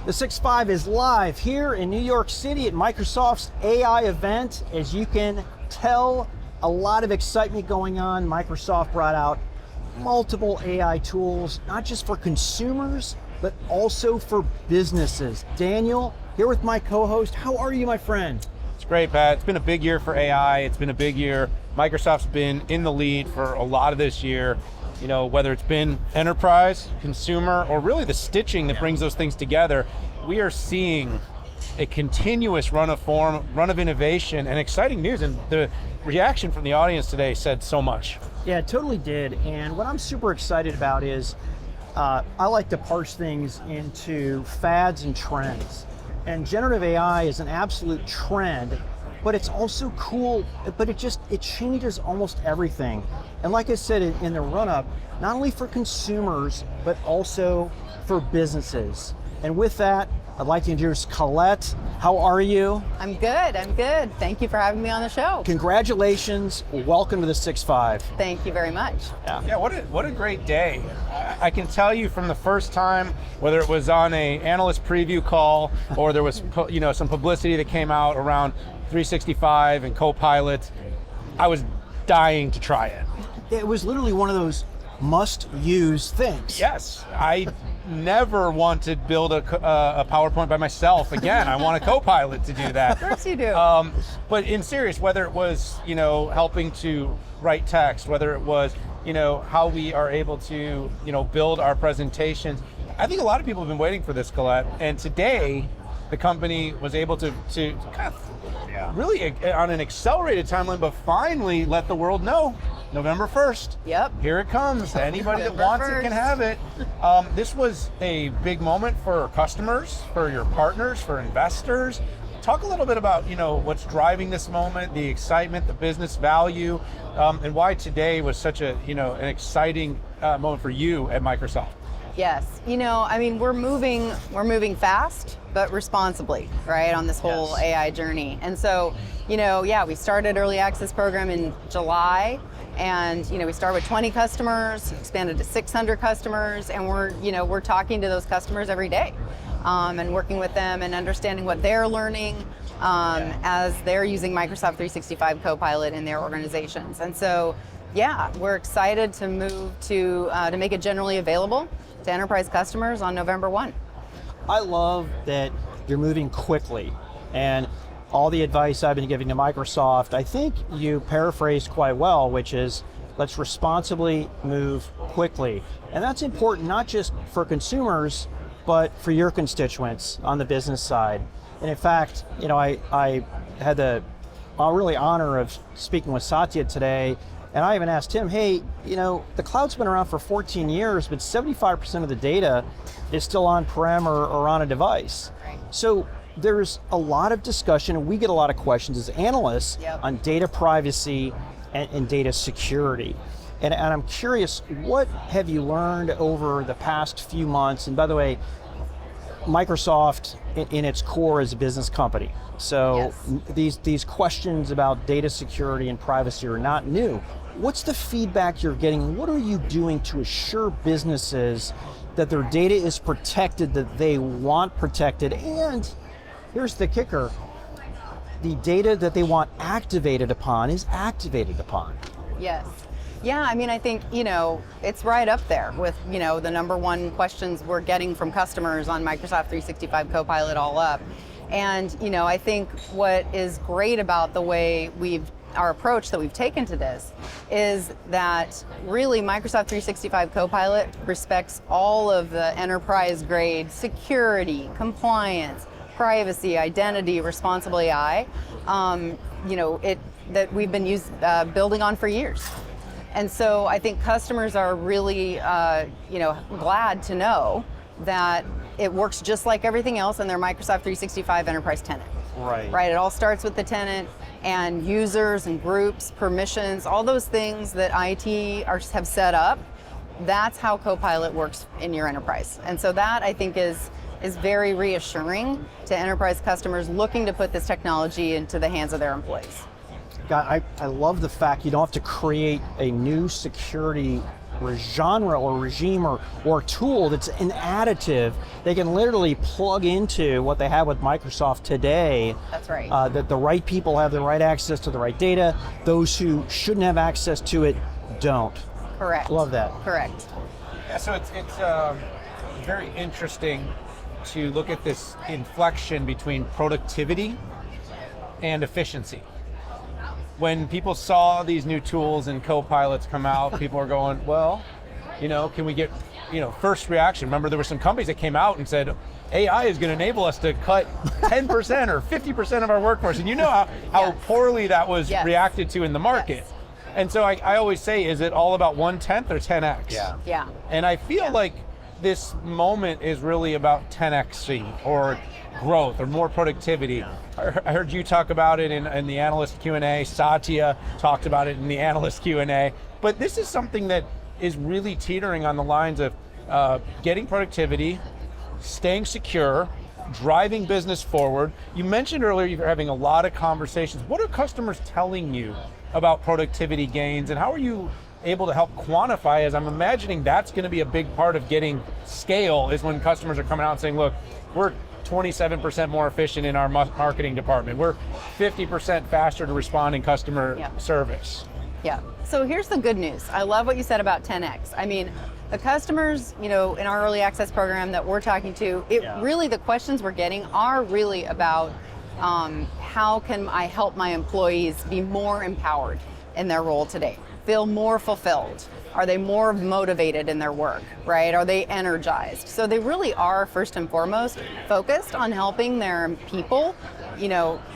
The 6.5 is live here in New York City at Microsoft's AI event. As you can tell, a lot of excitement going on. Microsoft brought out multiple AI tools, not just for consumers, but also for businesses. Daniel, here with my co-host. How are you, my friend? It's great, Pat. It's been a big year for AI. It's been a big year. Microsoft's been in the lead for a lot of this year. You know, whether it's been enterprise, consumer, or really the stitching that brings those things together, we are seeing a continuous run of innovation and exciting news. And the reaction from the audience today said so much. Yeah, it totally did. And what I'm super excited about is I like to parse things into fads and trends. And generative AI is an absolute trend, but it's also cool, but it changes almost everything. And like I said in the run-up, not only for consumers, but also for businesses. And with that, I'd like to introduce Colette. How are you? I'm good. Thank you for having me on the show. Congratulations. Welcome to the 6.5. Thank you very much. Yeah, what a great day. I can tell you from the first time, whether it was on a analyst preview call or there was some publicity that came out around 365 and Copilot, I was dying to try it. It was literally one of those must-use things. Yes, I never want to build a PowerPoint by myself again. I want a Copilot to do that. Of course you do. But in serious, whether it was helping to write text, whether it was how we are able to build our presentations, I think a lot of people have been waiting for this, Colette. And today, the company was able to kind of really on an accelerated timeline, but finally let the world know. November 1st. Yep. Here it comes. Anybody that wants it can have it. This was a big moment for customers, for your partners, for investors. Talk a little bit about what's driving this moment, the excitement, the business value, and why today was such a an exciting moment for you at Microsoft. Yes, we're moving fast, but responsibly, right, on this whole AI journey. And so, we started early access program in July, and we started with 20 customers, expanded to 600 customers, and we're talking to those customers every day, and working with them and understanding what they're learning as they're using Microsoft 365 Copilot in their organizations. And so, we're excited to move to make it generally available to enterprise customers on November 1. I love that you're moving quickly, and all the advice I've been giving to Microsoft, I think you paraphrased quite well, which is let's responsibly move quickly. And that's important not just for consumers, but for your constituents on the business side. And in fact, I had the really honor of speaking with Satya today. And I even asked him, hey, the cloud's been around for 14 years, but 75% of the data is still on-prem or on a device. Right. So there's a lot of discussion, and we get a lot of questions as analysts on data privacy and data security. And I'm curious, what have you learned over the past few months? And by the way, Microsoft in its core is a business company. So these questions about data security and privacy are not new. What's the feedback you're getting? What are you doing to assure businesses that their data is protected, that they want protected? And here's the kicker, the data that they want activated upon is activated upon. Yes. Yeah, I think, it's right up there with, the number one questions we're getting from customers on Microsoft 365 Copilot all up. And, I think what is great about the way our approach that we've taken to this is that really Microsoft 365 Copilot respects all of the enterprise grade security, compliance, privacy, identity, responsible AI, that we've been building on for years. And so I think customers are really, glad to know that it works just like everything else in their Microsoft 365 enterprise tenant. Right. It all starts with the tenant and users and groups, permissions, all those things that IT have set up. That's how Copilot works in your enterprise. And so that I think is very reassuring to enterprise customers looking to put this technology into the hands of their employees. God, I love the fact you don't have to create a new security genre or regime or tool that's an additive. They can literally plug into what they have with Microsoft today. That's right. That the right people have the right access to the right data. Those who shouldn't have access to it don't. Correct. Love that. Correct. Yeah, so it's very interesting to look at this inflection between productivity and efficiency. When people saw these new tools and Copilots come out, people are going, well, can we get, first reaction. Remember, there were some companies that came out and said, AI is going to enable us to cut 10% or 50% of our workforce. And you know how Yes. poorly that was Yes. reacted to in the market. Yes. And so I always say, is it all about 1/10 or 10x? Yeah. And I feel like this moment is really about 10xing or growth or more productivity. I heard you talk about it in the analyst Q&A. Satya talked about it in the analyst Q&A. But this is something that is really teetering on the lines of getting productivity, staying secure, driving business forward. You mentioned earlier you're having a lot of conversations. What are customers telling you about productivity gains, and how are you able to help quantify, as I'm imagining that's going to be a big part of getting scale, is when customers are coming out and saying, look, we're 27% more efficient in our marketing department. We're 50% faster to respond in customer service. Yeah. So here's the good news. I love what you said about 10x. I mean, the customers, in our early access program that we're talking to, really the questions we're getting are really about how can I help my employees be more empowered in their role today, feel more fulfilled? Are they more motivated in their work, right? Are they energized? So they really are, first and foremost, focused on helping their people,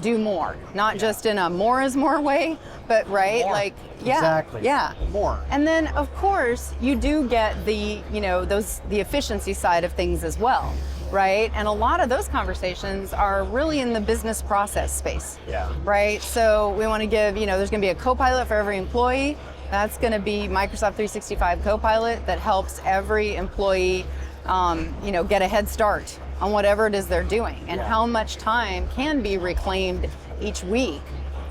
do more. Not just in a more is more way, but More. Exactly. Yeah. More. And then, of course, you do get the, the efficiency side of things as well, right? And a lot of those conversations are really in the business process space, right? So we want to give, there's going to be a Copilot for every employee. That's going to be Microsoft 365 Copilot that helps every employee, get a head start on whatever it is they're doing, and how much time can be reclaimed each week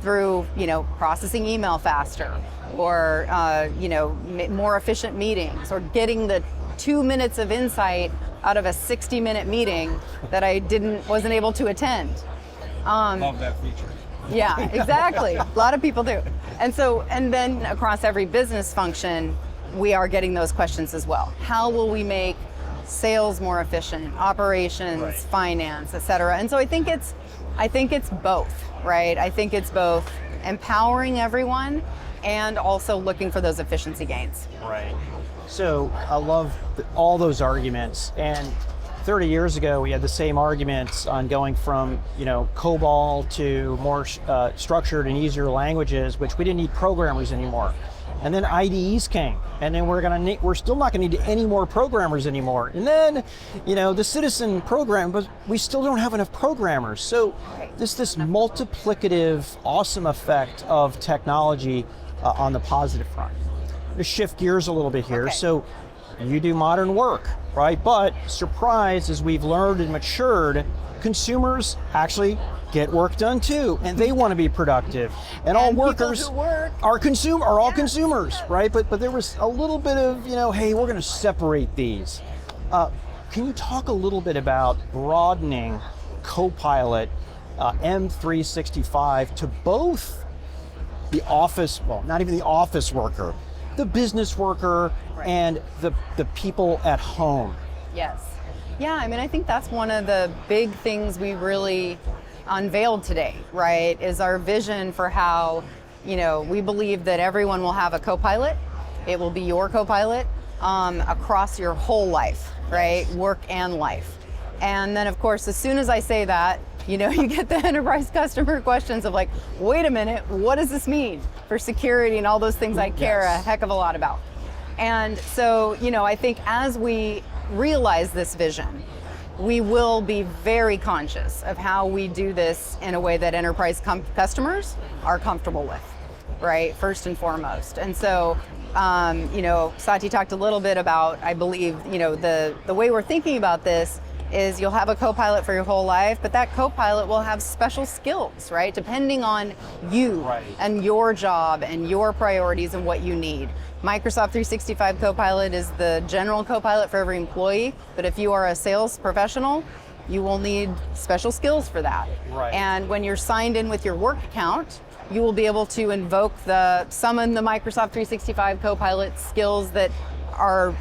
through, processing email faster, or more efficient meetings, or getting the 2 minutes of insight out of a 60-minute meeting that I wasn't able to attend. Love that feature. Yeah, exactly. A lot of people do. And then across every business function, we are getting those questions as well. How will we make sales more efficient, operations, finance, et cetera? And so I think it's both, right? I think it's both empowering everyone and also looking for those efficiency gains. Right. So I love all those arguments. And 30 years ago, we had the same arguments on going from, COBOL to more structured and easier languages, which we didn't need programmers anymore. And then IDEs came, and then we're still not going to need any more programmers anymore. And then, the citizen program, but we still don't have enough programmers. So this multiplicative, awesome effect of technology on the positive front. To shift gears a little bit here. Okay. So you do modern work, right? But surprise, as we've learned and matured, consumers actually get work done too, and they want to be productive. And all workers are all consumers, right? But there was a little bit of, hey, we're going to separate these. Can you talk a little bit about broadening Copilot M365 to both the office, well, not even the office worker, the business worker, and the people at home? Yes. Yeah, I think that's one of the big things we really unveiled today, right? Is our vision for how, we believe that everyone will have a Copilot. It will be your Copilot across your whole life, right? Work and life. And then, of course, as soon as I say that, you get the enterprise customer questions of like, wait a minute, what does this mean for security and all those things I care a heck of a lot about? And so, I think as we realize this vision, we will be very conscious of how we do this in a way that enterprise customers are comfortable with, right? First and foremost. And so, Satya talked a little bit about, I believe, the way we're thinking about this is you'll have a Copilot for your whole life, but that Copilot will have special skills, right? Depending on you and your job and your priorities and what you need. Microsoft 365 Copilot is the general Copilot for every employee, but if you are a sales professional, you will need special skills for that. Right. And when you're signed in with your work account, you will be able to summon the Microsoft 365 Copilot skills that are,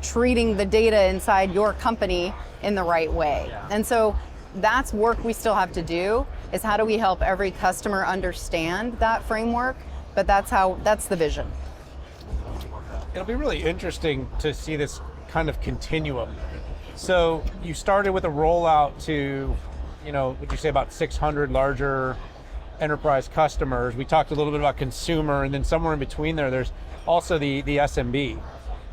treating the data inside your company in the right way. Yeah. And so that's work we still have to do, is how do we help every customer understand that framework? But that's the vision. It'll be really interesting to see this kind of continuum. So you started with a rollout to, would you say about 600 larger enterprise customers. We talked a little bit about consumer, and then somewhere in between there's also the SMB,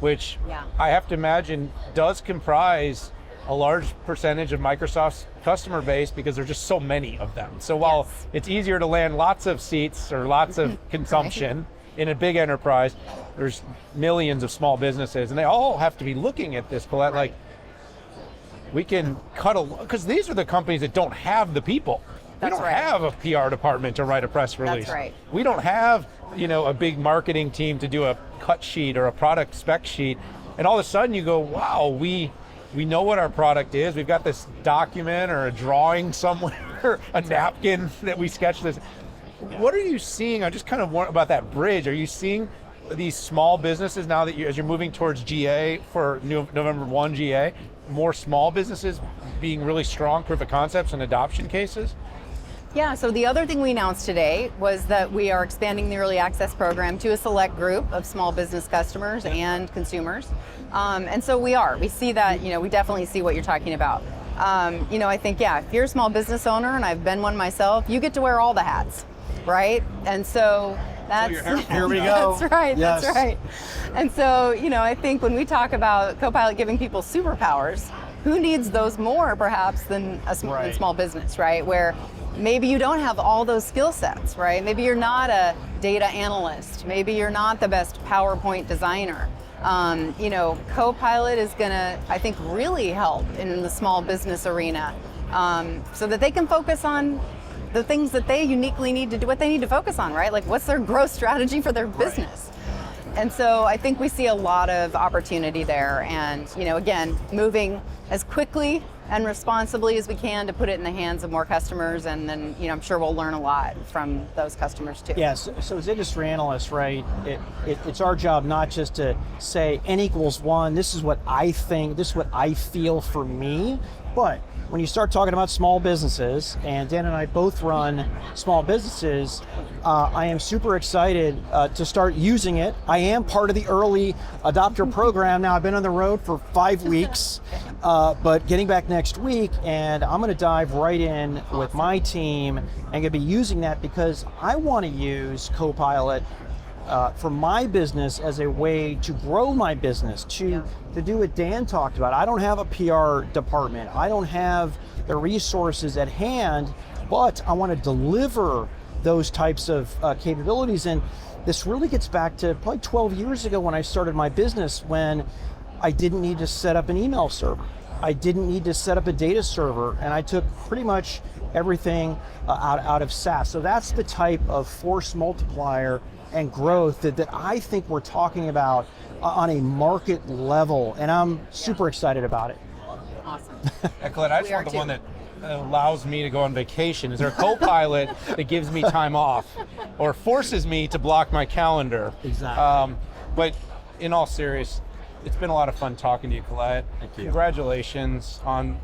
which I have to imagine does comprise a large percentage of Microsoft's customer base because there's just so many of them. So while it's easier to land lots of seats or lots of consumption in a big enterprise, there's millions of small businesses, and they all have to be looking at this, Colette, like, we can because these are the companies that don't have the people. We don't have a PR department to write a press release. That's right. We don't have, a big marketing team to do a cut sheet or a product spec sheet. And all of a sudden you go, wow, we know what our product is. We've got this document or a drawing somewhere, a napkin that we sketched this. What are you seeing? I just kind of want about that bridge. Are you seeing these small businesses now that as you're moving towards GA for November 1 GA, more small businesses being really strong proof of concepts and adoption cases? Yeah, so the other thing we announced today was that we are expanding the early access program to a select group of small business customers and consumers. And so we see that, we definitely see what you're talking about. I think, if you're a small business owner, and I've been one myself, you get to wear all the hats, right? And so that's, here we go. That's right, Yes. That's right. And so, I think when we talk about Copilot giving people superpowers, who needs those more perhaps than than small business, right? Where maybe you don't have all those skill sets, right? Maybe you're not a data analyst. Maybe you're not the best PowerPoint designer. Copilot is gonna, I think, really help in the small business arena, so that they can focus on the things that they uniquely need to do, what they need to focus on, right? Like, what's their growth strategy for their business? And so I think we see a lot of opportunity there, and again, moving as quickly and responsibly as we can to put it in the hands of more customers, and then I'm sure we'll learn a lot from those customers too. Yes, so as industry analysts, right, it's our job not just to say n equals 1, this is what I think, this is what I feel for me, but when you start talking about small businesses, and Dan and I both run small businesses, I am super excited to start using it. I am part of the early adopter program. Now, I've been on the road for 5 weeks, but getting back next week, and I'm gonna dive right in with my team and gonna be using that because I wanna use Copilot for my business as a way to grow my business, to do what Dan talked about. I don't have a PR department. I don't have the resources at hand, but I want to deliver those types of capabilities. And this really gets back to probably 12 years ago when I started my business, when I didn't need to set up an email server. I didn't need to set up a data server, and I took pretty much everything out of SaaS. So that's the type of force multiplier and growth that I think we're talking about on a market level, and I'm super excited about it. Awesome. Colette, I just want the one that allows me to go on vacation. Is there a Copilot that gives me time off or forces me to block my calendar? Exactly. But in all seriousness, it's been a lot of fun talking to you, Colette. Thank you. Congratulations on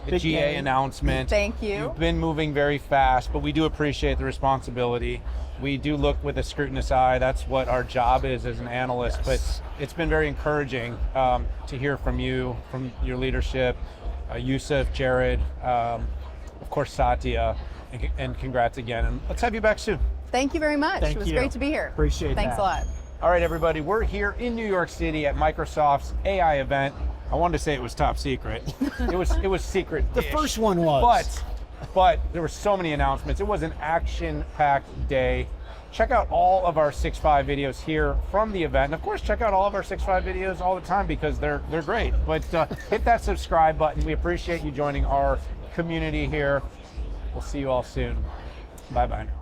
the Big GA day. announcement. Thank you. You've been moving very fast, but we do appreciate the responsibility. We do look with a scrutinous eye. That's what our job is as an analyst. Yes. But it's been very encouraging to hear from you, from your leadership, Yusuf, Jared, of course Satya, and congrats again. And let's have you back soon. Thank you very much. Thank It was you. great to be here. Appreciate Thanks that. a lot. All right, everybody, we're here in New York City at Microsoft's AI event. I wanted to say it was top secret. It was secret. The first one was. But there were so many announcements. It was an action-packed day. check out all of our 6.5 videos here from the event. And of course, check out all of our 6.5 videos all the time because they're great. But hit that subscribe button. We appreciate you joining our community here. We'll see you all soon. Bye-bye.